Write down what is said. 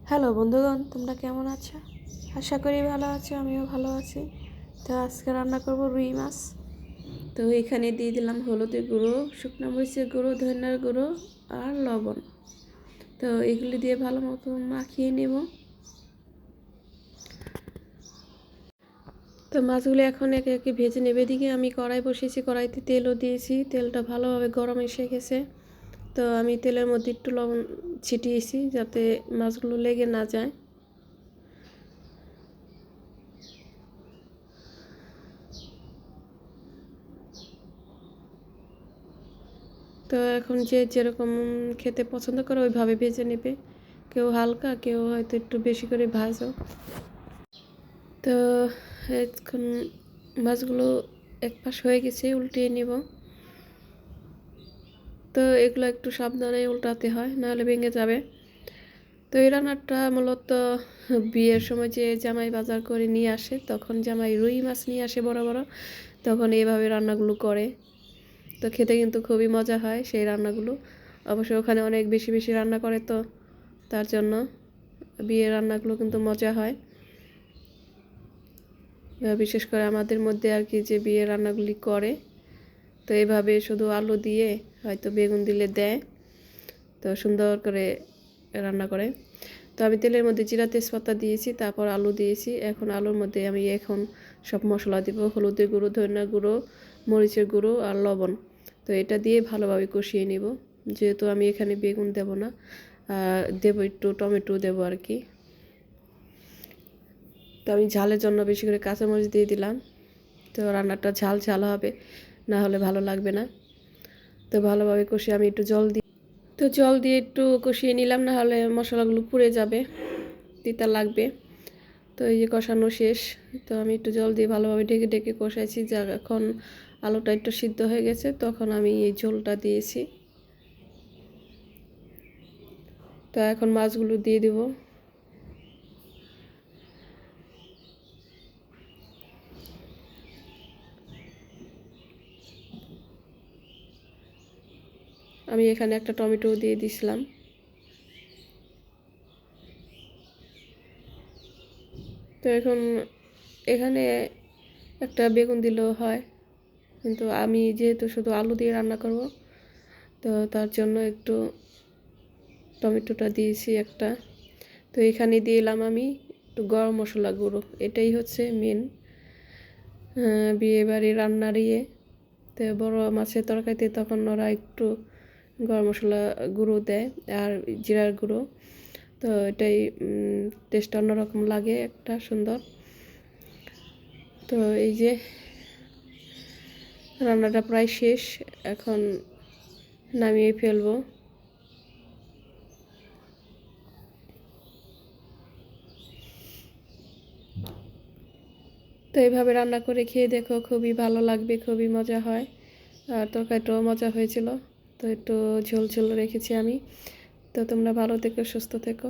Hello বন্ধুগণ, তোমরা কেমন আছো? আশা করি ভালো আছো, আমিও ভালো আছি। তো আজকে রান্না করব রুই মাছ। তো এখানে দিয়ে দিলাম হলুদের গুঁড়ো, শুকনো মরিচের গুঁড়ো, ধনিয়ার গুঁড়ো আর লবণ। তো এগুলি দিয়ে ভালো মতো মাখিয়ে নেব। তো মাছগুলি এখন একে একে ভেজে নেবে। এদিকে আমি কড়াই বসিয়েছি, কড়াইতে তেলও দিয়েছি, তেলটা ভালোভাবে গরম এসে গেছে। তো আমি তেলের মধ্যে একটু লবণ ছিটিয়েছি যাতে মাছগুলো লেগে না যায়। তো এখন যে যেরকম খেতে পছন্দ করে ওইভাবে ভেজে নেবে। কেউ হালকা, কেউ হয়তো একটু বেশি করে ভাজো। তো এখন মাছগুলো এক পাশ হয়ে গেছে, উল্টিয়ে নিব। তো এগুলো একটু সাবধানে উল্টাতে হয়, নাহলে ভেঙে যাবে। তো এই রান্নাটা মূলত বিয়ের সময় যে জামাই বাজার করে নিয়ে আসে, তখন জামাই রুই মাছ নিয়ে আসে বড় বড়, তখন এইভাবে রান্নাগুলো করে। তো খেতে কিন্তু খুবই মজা হয় সেই রান্নাগুলো। অবশ্য ওখানে অনেক বেশি বেশি রান্না করে, তো তার জন্য বিয়ের রান্নাগুলো কিন্তু মজা হয়। বিশেষ করে আমাদের মধ্যে আর কি, যে বিয়ের রান্নাগুলি করে, তো এভাবে শুধু আলু দিয়ে হয়তো বেগুন দিলে দেয়, তো সুন্দর করে রান্না করে। তো আমি তেলের মধ্যে জিরা তেজপাতা দিয়েছি, তারপর আলু দিয়েছি। এখন আলুর মধ্যে আমি সব মশলা দিব, হলুদের গুঁড়ো, ধনিয়ার গুঁড়ো, মরিচের গুঁড়ো আর লবণ। তো এটা দিয়ে ভালোভাবে কষিয়ে নিব। যেহেতু আমি এখানে বেগুন দেব না, দেবো একটু টমেটো দেবো আর কি। তো আমি ঝালের জন্য বেশি করে কাঁচামরিচ দিয়ে দিলাম। তো রান্নাটা ঝাল ঝাল হবে, না হলে ভালো লাগবে না। তো ভালোভাবে কষিয়ে আমি একটু জল দিয়ে একটু কষিয়ে নিলাম, না হলে মশলাগুলো পুড়ে যাবে, তিতা লাগবে। তো এই যে কষানো শেষ। তো আমি একটু জল দিয়ে ভালোভাবে ঢেকে ঢেকে কষাইছি। এখন আলুটা একটু সিদ্ধ হয়ে গেছে, তখন আমি এই ঝোলটা দিয়েছি। তো এখন মাছগুলো দিয়ে দেব। আমি এখানে একটা টমেটো দিয়ে দিছিলাম। তো এখন এখানে একটা বেগুন দিলেও হয়, কিন্তু আমি যেহেতু শুধু আলু দিয়ে রান্না করব, তো তার জন্য একটু টমেটোটা দিয়েছি একটা। তো এখানে দিলাম আমি একটু গরম মশলা গুঁড়ো। এটাই হচ্ছে মেন বিয়ে বাড়ির রান্নার ইয়ে। তো বড় মাছের তরকারিতে তখন ওরা একটু গরম মশলা গুঁড়ো দেয় আর জিরার গুঁড়ো। তো এটাই টেস্ট অন্যরকম লাগে, একটা সুন্দর। তো এই যে রান্নাটা প্রায় শেষ, এখন নামিয়ে ফেলবো। তো এইভাবে রান্না করে খেয়ে দেখো, খুবই ভালো লাগবে, খুবই মজা হয়। আর তরকারিটাও মজা হয়েছিল। তো একটু ঝোল ঝোল রেখেছি আমি। তো তোমরা ভালো থেকো, সুস্থ থেকো।